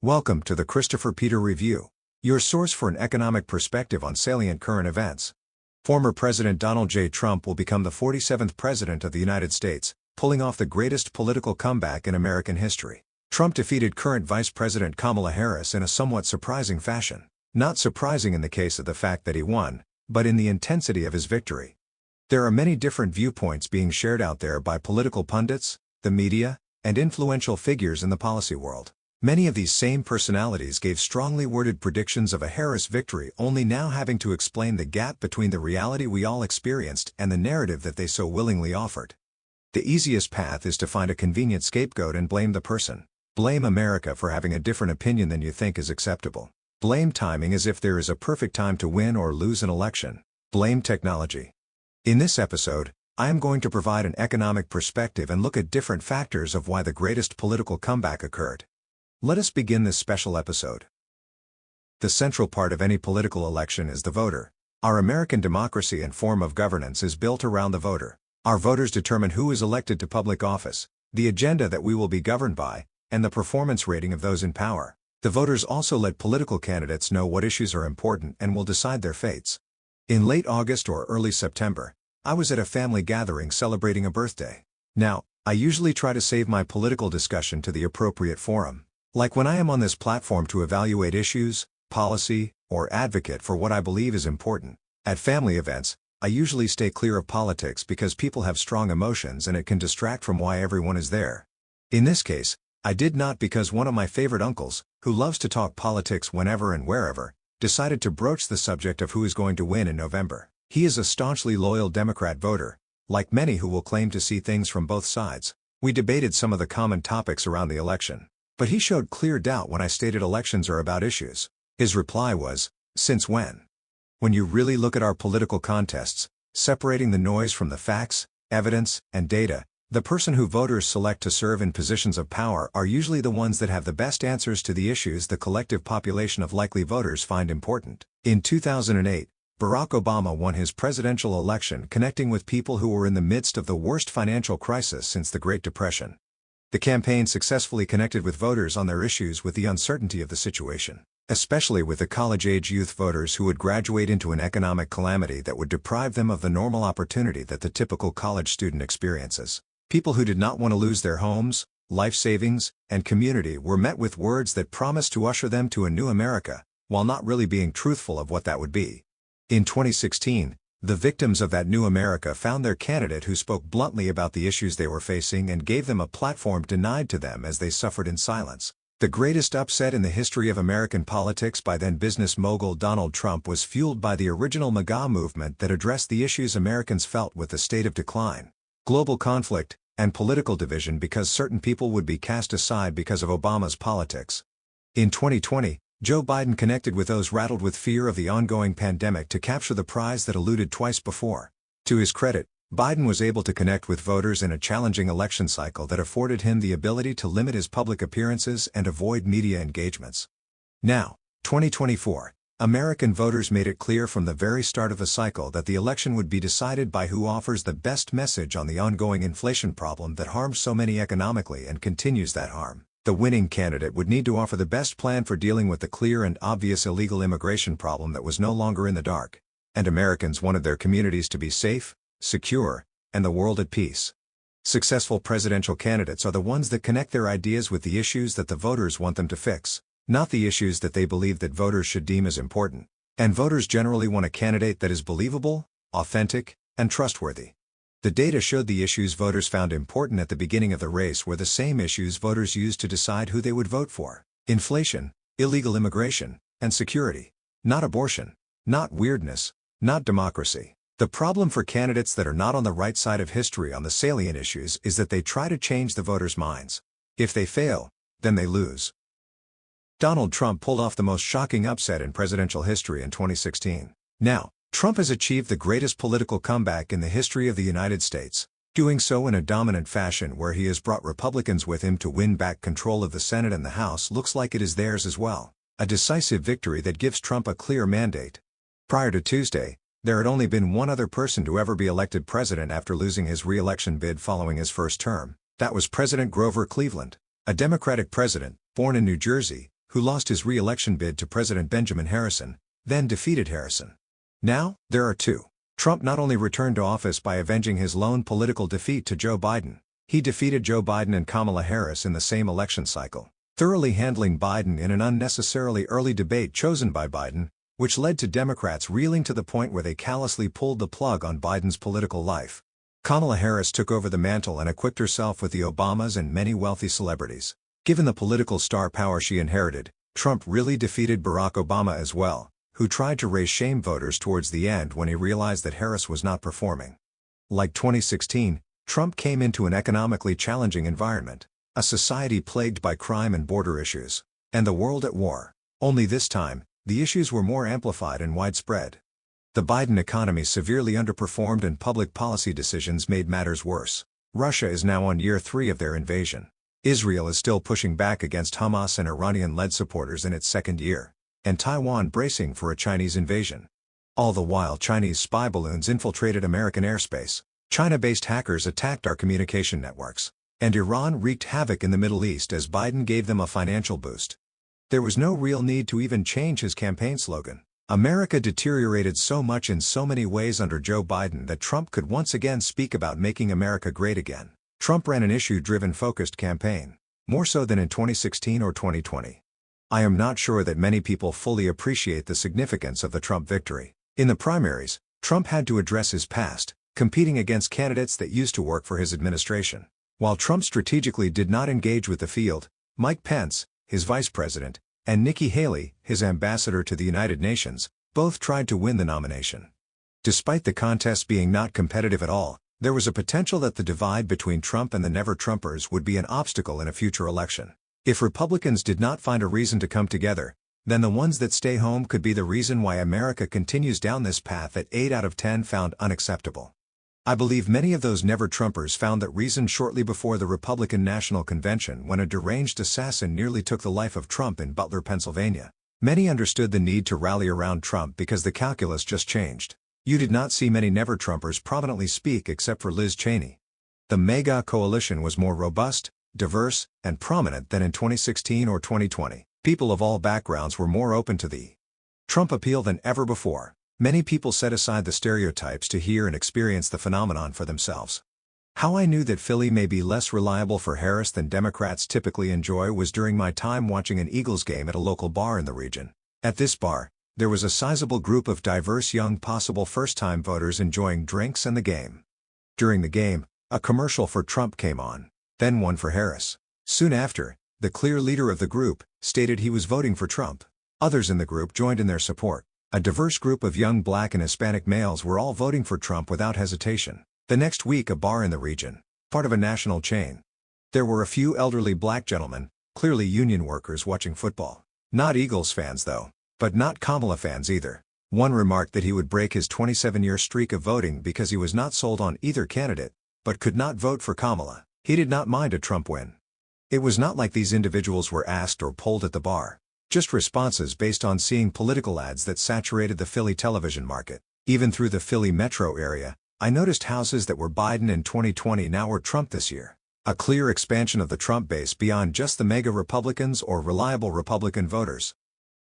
Welcome to the Christopher Peter Review, your source for an economic perspective on salient current events. Former President Donald J. Trump will become the 47th President of the United States, pulling off the greatest political comeback in American history. Trump defeated current Vice President Kamala Harris in a somewhat surprising fashion. Not surprising in the case of the fact that he won, but in the intensity of his victory. There are many different viewpoints being shared out there by political pundits, the media, and influential figures in the policy world. Many of these same personalities gave strongly worded predictions of a Harris victory, only now having to explain the gap between the reality we all experienced and the narrative that they so willingly offered. The easiest path is to find a convenient scapegoat and blame the person. Blame America for having a different opinion than you think is acceptable. Blame timing as if there is a perfect time to win or lose an election. Blame technology. In this episode, I am going to provide an economic perspective and look at different factors of why the greatest political comeback occurred. Let us begin this special episode. The central part of any political election is the voter. Our American democracy and form of governance is built around the voter. Our voters determine who is elected to public office, the agenda that we will be governed by, and the performance rating of those in power. The voters also let political candidates know what issues are important and will decide their fates. In late August or early September, I was at a family gathering celebrating a birthday. Now, I usually try to save my political discussion to the appropriate forum. Like when I am on this platform to evaluate issues, policy, or advocate for what I believe is important. At family events, I usually stay clear of politics because people have strong emotions and it can distract from why everyone is there. In this case, I did not, because one of my favorite uncles, who loves to talk politics whenever and wherever, decided to broach the subject of who is going to win in November. He is a staunchly loyal Democrat voter, like many who will claim to see things from both sides. We debated some of the common topics around the election. But he showed clear doubt when I stated elections are about issues. His reply was, "Since when?" When you really look at our political contests, separating the noise from the facts, evidence, and data, the person who voters select to serve in positions of power are usually the ones that have the best answers to the issues the collective population of likely voters find important. In 2008, Barack Obama won his presidential election connecting with people who were in the midst of the worst financial crisis since the Great Depression. The campaign successfully connected with voters on their issues with the uncertainty of the situation, especially with the college-age youth voters who would graduate into an economic calamity that would deprive them of the normal opportunity that the typical college student experiences. People who did not want to lose their homes, life savings, and community were met with words that promised to usher them to a new America, while not really being truthful of what that would be. In 2016, the victims of that new America found their candidate who spoke bluntly about the issues they were facing and gave them a platform denied to them as they suffered in silence. The greatest upset in the history of American politics by then business mogul Donald Trump was fueled by the original MAGA movement that addressed the issues Americans felt with the state of decline, global conflict, and political division because certain people would be cast aside because of Obama's politics. In 2020, Joe Biden connected with those rattled with fear of the ongoing pandemic to capture the prize that eluded twice before. To his credit, Biden was able to connect with voters in a challenging election cycle that afforded him the ability to limit his public appearances and avoid media engagements. Now, 2024, American voters made it clear from the very start of the cycle that the election would be decided by who offers the best message on the ongoing inflation problem that harms so many economically and continues that harm. The winning candidate would need to offer the best plan for dealing with the clear and obvious illegal immigration problem that was no longer in the dark. And Americans wanted their communities to be safe, secure, and the world at peace. Successful presidential candidates are the ones that connect their ideas with the issues that the voters want them to fix, not the issues that they believe that voters should deem as important. And voters generally want a candidate that is believable, authentic, and trustworthy. The data showed the issues voters found important at the beginning of the race were the same issues voters used to decide who they would vote for: inflation, illegal immigration, and security. Not abortion, not weirdness, not democracy. The problem for candidates that are not on the right side of history on the salient issues is that they try to change the voters' minds. If they fail, then they lose. Donald Trump pulled off the most shocking upset in presidential history in 2016. Now, Trump has achieved the greatest political comeback in the history of the United States, doing so in a dominant fashion where he has brought Republicans with him to win back control of the Senate, and the House looks like it is theirs as well. A decisive victory that gives Trump a clear mandate. Prior to Tuesday, there had only been one other person to ever be elected president after losing his re-election bid following his first term. That was President Grover Cleveland, a Democratic president, born in New Jersey, who lost his re-election bid to President Benjamin Harrison, then defeated Harrison. Now, there are two. Trump not only returned to office by avenging his lone political defeat to Joe Biden, he defeated Joe Biden and Kamala Harris in the same election cycle, thoroughly handling Biden in an unnecessarily early debate chosen by Biden, which led to Democrats reeling to the point where they callously pulled the plug on Biden's political life. Kamala Harris took over the mantle and equipped herself with the Obamas and many wealthy celebrities. Given the political star power she inherited, Trump really defeated Barack Obama as well, who tried to raise shame voters towards the end when he realized that Harris was not performing. Like 2016, Trump came into an economically challenging environment, a society plagued by crime and border issues, and the world at war. Only this time, the issues were more amplified and widespread. The Biden economy severely underperformed and public policy decisions made matters worse. Russia is now on year 3 of their invasion. Israel is still pushing back against Hamas and Iranian-led supporters in its second year, and Taiwan bracing for a Chinese invasion. All the while Chinese spy balloons infiltrated American airspace, China-based hackers attacked our communication networks, and Iran wreaked havoc in the Middle East as Biden gave them a financial boost. There was no real need to even change his campaign slogan. America deteriorated so much in so many ways under Joe Biden that Trump could once again speak about making America great again. Trump ran an issue-driven focused campaign, more so than in 2016 or 2020. I am not sure that many people fully appreciate the significance of the Trump victory. In the primaries, Trump had to address his past, competing against candidates that used to work for his administration. While Trump strategically did not engage with the field, Mike Pence, his vice president, and Nikki Haley, his ambassador to the United Nations, both tried to win the nomination. Despite the contest being not competitive at all, there was a potential that the divide between Trump and the Never-Trumpers would be an obstacle in a future election. If Republicans did not find a reason to come together, then the ones that stay home could be the reason why America continues down this path that 8 out of 10 found unacceptable. I believe many of those Never-Trumpers found that reason shortly before the Republican National Convention when a deranged assassin nearly took the life of Trump in Butler, Pennsylvania. Many understood the need to rally around Trump because the calculus just changed. You did not see many Never-Trumpers prominently speak except for Liz Cheney. The MAGA coalition was more robust, diverse, and prominent than in 2016 or 2020. People of all backgrounds were more open to the Trump appeal than ever before. Many people set aside the stereotypes to hear and experience the phenomenon for themselves. How I knew that Philly may be less reliable for Harris than Democrats typically enjoy was during my time watching an Eagles game at a local bar in the region. At this bar, there was a sizable group of diverse young possible first-time voters enjoying drinks and the game. During the game, a commercial for Trump came on, then one for Harris. Soon after, the clear leader of the group stated he was voting for Trump. Others in the group joined in their support. A diverse group of young Black and Hispanic males were all voting for Trump without hesitation. The next week, a bar in the region, part of a national chain. There were a few elderly Black gentlemen, clearly union workers watching football. Not Eagles fans though, but not Kamala fans either. One remarked that he would break his 27-year streak of voting because he was not sold on either candidate, but could not vote for Kamala. He did not mind a Trump win. It was not like these individuals were asked or polled at the bar. Just responses based on seeing political ads that saturated the Philly television market. Even through the Philly metro area, I noticed houses that were Biden in 2020 now were Trump this year. A clear expansion of the Trump base beyond just the mega Republicans or reliable Republican voters.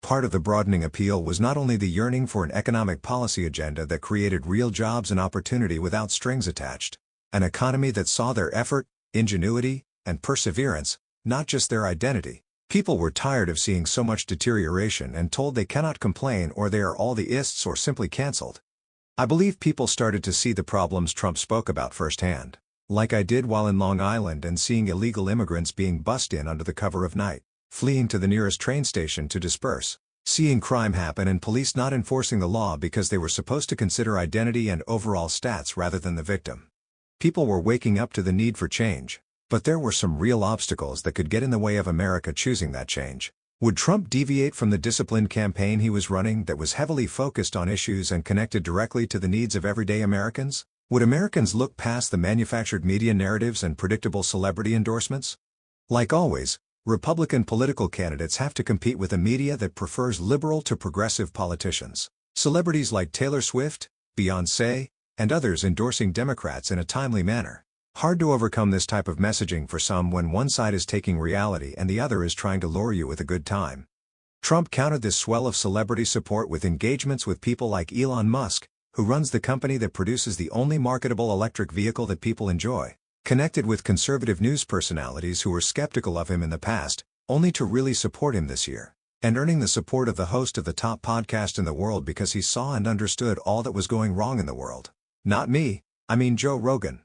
Part of the broadening appeal was not only the yearning for an economic policy agenda that created real jobs and opportunity without strings attached. An economy that saw their effort, ingenuity, and perseverance, not just their identity. People were tired of seeing so much deterioration and told they cannot complain or they are all the ists or simply cancelled. I believe people started to see the problems Trump spoke about firsthand, like I did while in Long Island and seeing illegal immigrants being bussed in under the cover of night, fleeing to the nearest train station to disperse, seeing crime happen and police not enforcing the law because they were supposed to consider identity and overall stats rather than the victim. People were waking up to the need for change. But there were some real obstacles that could get in the way of America choosing that change. Would Trump deviate from the disciplined campaign he was running that was heavily focused on issues and connected directly to the needs of everyday Americans? Would Americans look past the manufactured media narratives and predictable celebrity endorsements? Like always, Republican political candidates have to compete with a media that prefers liberal to progressive politicians. Celebrities like Taylor Swift, Beyoncé, and others endorsing Democrats in a timely manner. Hard to overcome this type of messaging for some when one side is taking reality and the other is trying to lure you with a good time. Trump countered this swell of celebrity support with engagements with people like Elon Musk, who runs the company that produces the only marketable electric vehicle that people enjoy, connected with conservative news personalities who were skeptical of him in the past, only to really support him this year, and earning the support of the host of the top podcast in the world because he saw and understood all that was going wrong in the world. Not me, I mean Joe Rogan.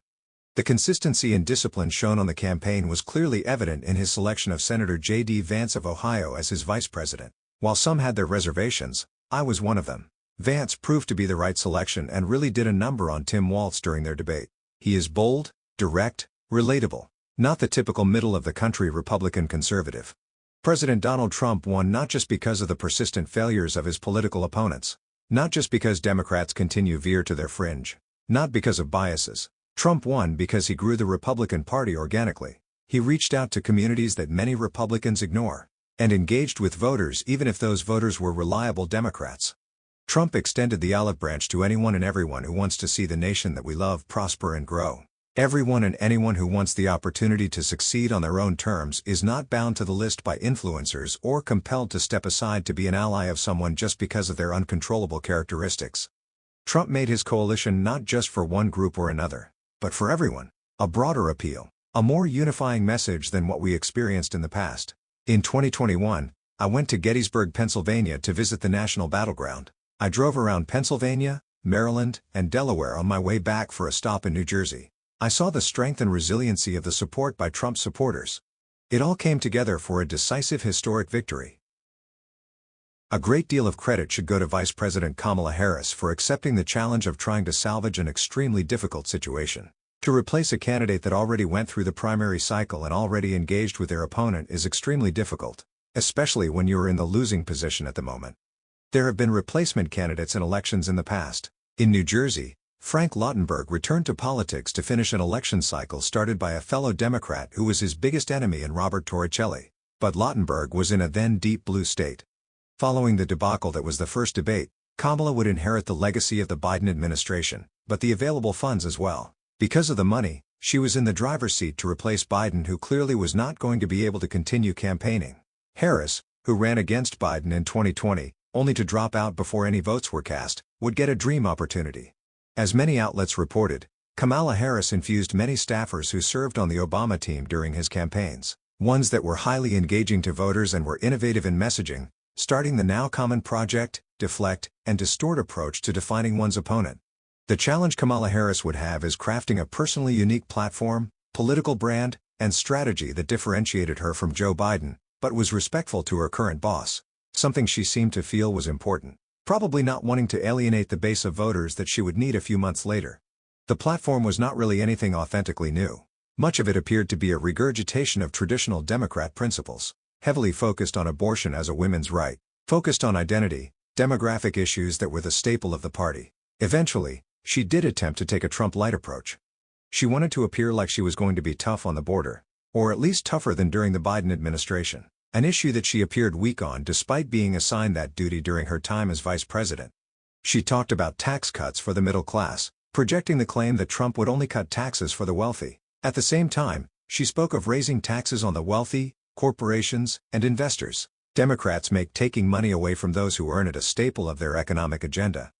The consistency and discipline shown on the campaign was clearly evident in his selection of Senator J.D. Vance of Ohio as his vice president. While some had their reservations, I was one of them. Vance proved to be the right selection and really did a number on Tim Walz during their debate. He is bold, direct, relatable, not the typical middle-of-the-country Republican conservative. President Donald Trump won not just because of the persistent failures of his political opponents, not just because Democrats continue veer to their fringe, not because of biases. Trump won because he grew the Republican Party organically. He reached out to communities that many Republicans ignore, and engaged with voters even if those voters were reliable Democrats. Trump extended the olive branch to anyone and everyone who wants to see the nation that we love prosper and grow. Everyone and anyone who wants the opportunity to succeed on their own terms is not bound to the list by influencers or compelled to step aside to be an ally of someone just because of their uncontrollable characteristics. Trump made his coalition not just for one group or another, but for everyone. A broader appeal, a more unifying message than what we experienced in the past. In 2021, I went to Gettysburg, Pennsylvania to visit the national battleground. I drove around Pennsylvania, Maryland, and Delaware on my way back for a stop in New Jersey. I saw the strength and resiliency of the support by Trump supporters. It all came together for a decisive historic victory. A great deal of credit should go to Vice President Kamala Harris for accepting the challenge of trying to salvage an extremely difficult situation. To replace a candidate that already went through the primary cycle and already engaged with their opponent is extremely difficult, especially when you are in the losing position at the moment. There have been replacement candidates in elections in the past. In New Jersey, Frank Lautenberg returned to politics to finish an election cycle started by a fellow Democrat who was his biggest enemy in Robert Torricelli. But Lautenberg was in a then deep blue state. Following the debacle that was the first debate, Kamala would inherit the legacy of the Biden administration, but the available funds as well. Because of the money, she was in the driver's seat to replace Biden, who clearly was not going to be able to continue campaigning. Harris, who ran against Biden in 2020, only to drop out before any votes were cast, would get a dream opportunity. As many outlets reported, Kamala Harris infused many staffers who served on the Obama team during his campaigns, ones that were highly engaging to voters and were innovative in messaging, starting the now common project, deflect, and distort approach to defining one's opponent. The challenge Kamala Harris would have is crafting a personally unique platform, political brand, and strategy that differentiated her from Joe Biden, but was respectful to her current boss, something she seemed to feel was important, probably not wanting to alienate the base of voters that she would need a few months later. The platform was not really anything authentically new. Much of it appeared to be a regurgitation of traditional Democrat principles, heavily focused on abortion as a women's right, focused on identity, demographic issues that were the staple of the party. Eventually, she did attempt to take a Trump-light approach. She wanted to appear like she was going to be tough on the border, or at least tougher than during the Biden administration, an issue that she appeared weak on despite being assigned that duty during her time as vice president. She talked about tax cuts for the middle class, projecting the claim that Trump would only cut taxes for the wealthy. At the same time, she spoke of raising taxes on the wealthy, corporations, and investors. Democrats make taking money away from those who earn it a staple of their economic agenda.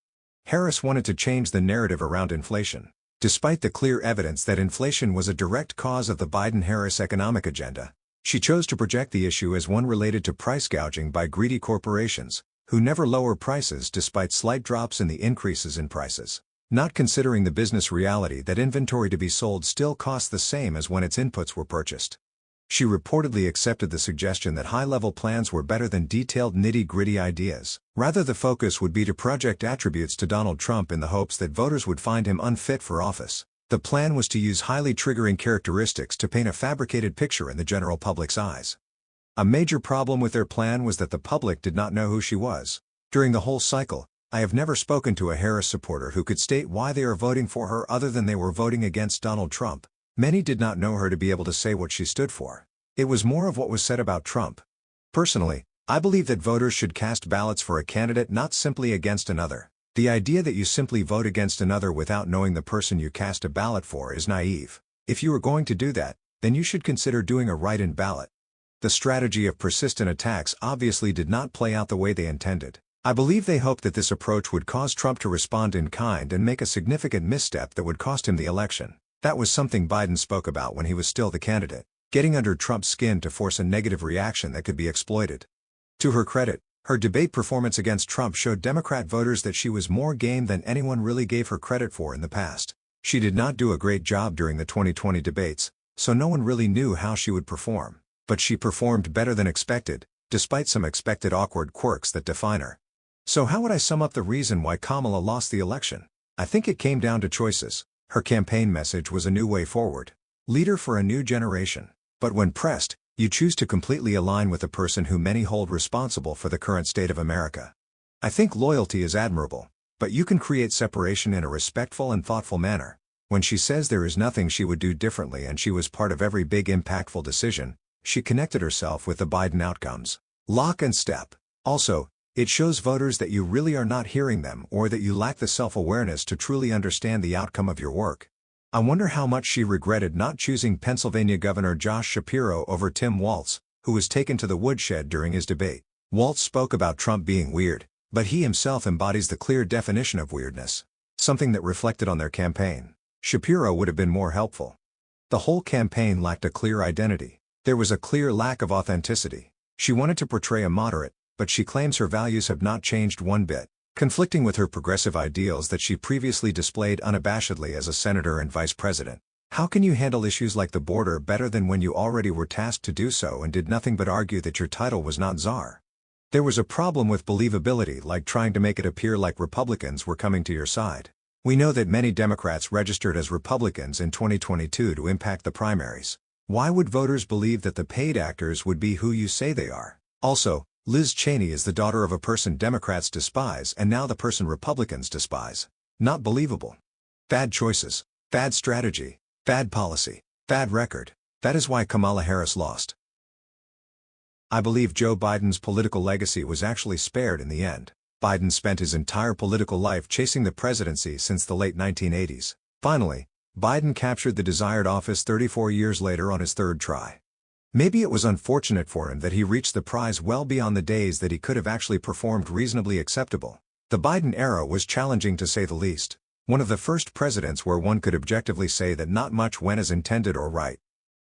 Harris wanted to change the narrative around inflation. Despite the clear evidence that inflation was a direct cause of the Biden-Harris economic agenda, she chose to project the issue as one related to price gouging by greedy corporations, who never lower prices despite slight drops in the increases in prices, not considering the business reality that inventory to be sold still costs the same as when its inputs were purchased. She reportedly accepted the suggestion that high-level plans were better than detailed nitty-gritty ideas. Rather, the focus would be to project attributes to Donald Trump in the hopes that voters would find him unfit for office. The plan was to use highly triggering characteristics to paint a fabricated picture in the general public's eyes. A major problem with their plan was that the public did not know who she was. During the whole cycle, I have never spoken to a Harris supporter who could state why they are voting for her other than they were voting against Donald Trump. Many did not know her to be able to say what she stood for. It was more of what was said about Trump. Personally, I believe that voters should cast ballots for a candidate, not simply against another. The idea that you simply vote against another without knowing the person you cast a ballot for is naive. If you are going to do that, then you should consider doing a write-in ballot. The strategy of persistent attacks obviously did not play out the way they intended. I believe they hoped that this approach would cause Trump to respond in kind and make a significant misstep that would cost him the election. That was something Biden spoke about when he was still the candidate, getting under Trump's skin to force a negative reaction that could be exploited. To her credit, her debate performance against Trump showed Democrat voters that she was more game than anyone really gave her credit for in the past. She did not do a great job during the 2020 debates, so no one really knew how she would perform. But she performed better than expected, despite some expected awkward quirks that define her. So how would I sum up the reason why Kamala lost the election? I think it came down to choices. Her campaign message was a new way forward. Leader for a new generation. But when pressed, you choose to completely align with the person who many hold responsible for the current state of America. I think loyalty is admirable, but you can create separation in a respectful and thoughtful manner. When she says there is nothing she would do differently and she was part of every big impactful decision, she connected herself with the Biden outcomes. Lock and step. Also, it shows voters that you really are not hearing them or that you lack the self-awareness to truly understand the outcome of your work. I wonder how much she regretted not choosing Pennsylvania Governor Josh Shapiro over Tim Walz, who was taken to the woodshed during his debate. Walz spoke about Trump being weird, but he himself embodies the clear definition of weirdness, something that reflected on their campaign. Shapiro would have been more helpful. The whole campaign lacked a clear identity. There was a clear lack of authenticity. She wanted to portray a moderate, but she claims her values have not changed one bit, conflicting with her progressive ideals that she previously displayed unabashedly as a senator and vice president. How can you handle issues like the border better than when you already were tasked to do so and did nothing but argue that your title was not czar? There was a problem with believability, like trying to make it appear like Republicans were coming to your side. We know that many Democrats registered as Republicans in 2022 to impact the primaries. Why would voters believe that the paid actors would be who you say they are? Also, Liz Cheney is the daughter of a person Democrats despise and now the person Republicans despise. Not believable. Bad choices, bad strategy, bad policy, bad record. That is why Kamala Harris lost. I believe Joe Biden's political legacy was actually spared in the end. Biden spent his entire political life chasing the presidency since the late 1980s. Finally, Biden captured the desired office 34 years later on his third try. Maybe it was unfortunate for him that he reached the prize well beyond the days that he could have actually performed reasonably acceptable. The Biden era was challenging to say the least. One of the first presidents where one could objectively say that not much went as intended or right.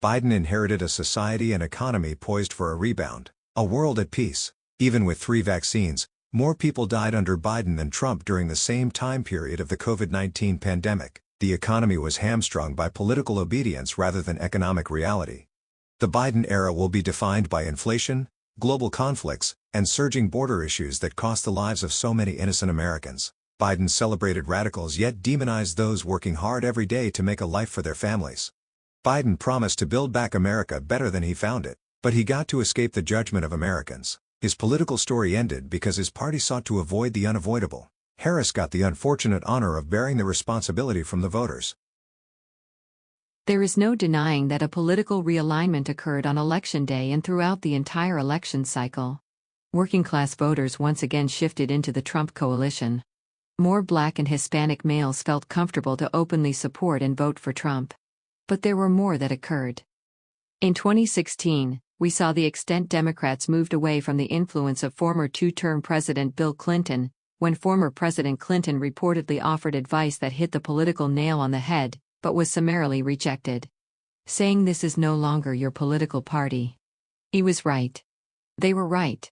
Biden inherited a society and economy poised for a rebound, a world at peace. Even with 3 vaccines, more people died under Biden than Trump during the same time period of the COVID-19 pandemic. The economy was hamstrung by political obedience rather than economic reality. The Biden era will be defined by inflation, global conflicts, and surging border issues that cost the lives of so many innocent Americans. Biden celebrated radicals yet demonized those working hard every day to make a life for their families. Biden promised to build back America better than he found it, but he got to escape the judgment of Americans. His political story ended because his party sought to avoid the unavoidable. Harris got the unfortunate honor of bearing the responsibility from the voters. There is no denying that a political realignment occurred on Election Day and throughout the entire election cycle. Working-class voters once again shifted into the Trump coalition. More Black and Hispanic males felt comfortable to openly support and vote for Trump. But there were more that occurred. In 2016, we saw the extent Democrats moved away from the influence of former 2-term President Bill Clinton, when former President Clinton reportedly offered advice that hit the political nail on the head, but was summarily rejected. Saying this is no longer your political party. He was right. They were right.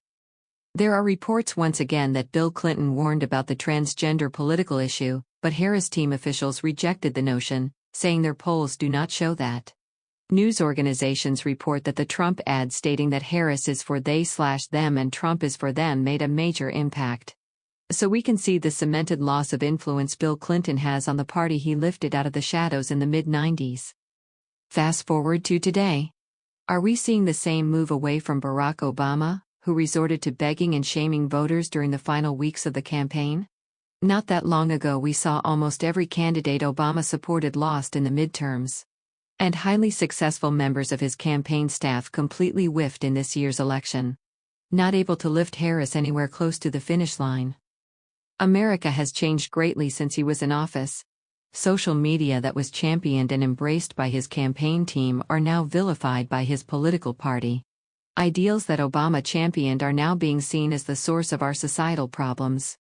There are reports once again that Bill Clinton warned about the transgender political issue, but Harris team officials rejected the notion, saying their polls do not show that. News organizations report that the Trump ad stating that Harris is for they/them and Trump is for them made a major impact. So we can see the cemented loss of influence Bill Clinton has on the party he lifted out of the shadows in the mid-90s. Fast forward to today. Are we seeing the same move away from Barack Obama, who resorted to begging and shaming voters during the final weeks of the campaign? Not that long ago we saw almost every candidate Obama supported lost in the midterms. And highly successful members of his campaign staff completely whiffed in this year's election. Not able to lift Harris anywhere close to the finish line. America has changed greatly since he was in office. Social media that was championed and embraced by his campaign team are now vilified by his political party. Ideals that Obama championed are now being seen as the source of our societal problems.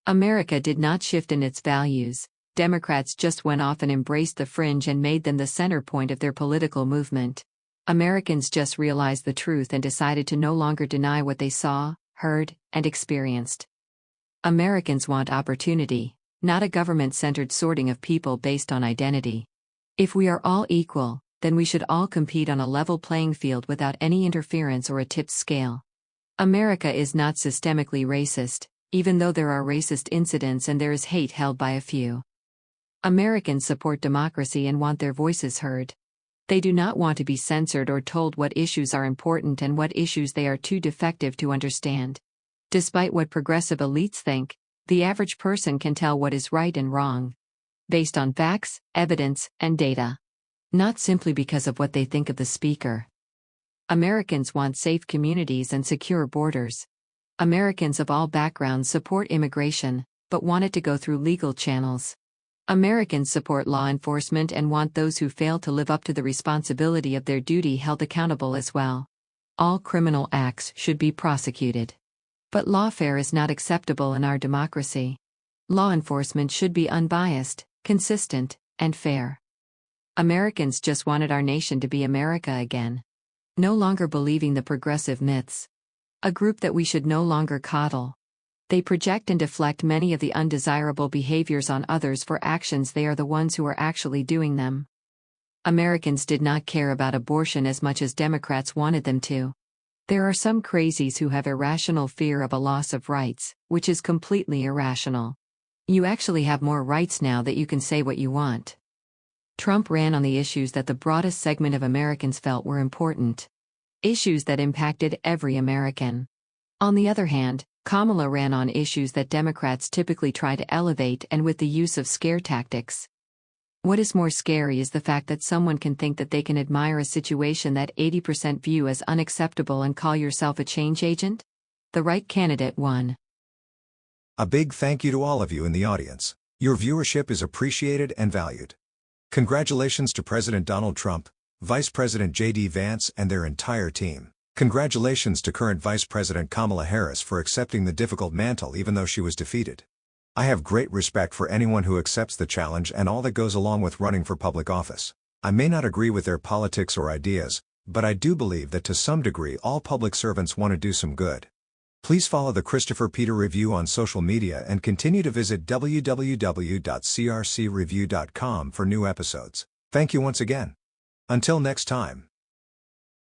America did not shift in its values. Democrats just went off and embraced the fringe and made them the center point of their political movement. Americans just realized the truth and decided to no longer deny what they saw, heard, and experienced. Americans want opportunity, not a government-centered sorting of people based on identity. If we are all equal, then we should all compete on a level playing field without any interference or a tipped scale. America is not systemically racist, even though there are racist incidents and there is hate held by a few. Americans support democracy and want their voices heard. They do not want to be censored or told what issues are important and what issues they are too defective to understand. Despite what progressive elites think, the average person can tell what is right and wrong, based on facts, evidence, and data. Not simply because of what they think of the speaker. Americans want safe communities and secure borders. Americans of all backgrounds support immigration, but want it to go through legal channels. Americans support law enforcement and want those who fail to live up to the responsibility of their duty held accountable as well. All criminal acts should be prosecuted. But lawfare is not acceptable in our democracy. Law enforcement should be unbiased, consistent, and fair. Americans just wanted our nation to be America again. No longer believing the progressive myths. A group that we should no longer coddle. They project and deflect many of the undesirable behaviors on others for actions they are the ones who are actually doing them. Americans did not care about abortion as much as Democrats wanted them to. There are some crazies who have irrational fear of a loss of rights, which is completely irrational. You actually have more rights now that you can say what you want. Trump ran on the issues that the broadest segment of Americans felt were important. Issues that impacted every American. On the other hand, Kamala ran on issues that Democrats typically try to elevate and with the use of scare tactics. What is more scary is the fact that someone can think that they can admire a situation that 80% view as unacceptable and call yourself a change agent? The right candidate won. A big thank you to all of you in the audience. Your viewership is appreciated and valued. Congratulations to President Donald Trump, Vice President J.D. Vance and their entire team. Congratulations to current Vice President Kamala Harris for accepting the difficult mantle even though she was defeated. I have great respect for anyone who accepts the challenge and all that goes along with running for public office. I may not agree with their politics or ideas, but I do believe that to some degree all public servants want to do some good. Please follow the Christopher Peter Review on social media and continue to visit www.crcreview.com for new episodes. Thank you once again. Until next time.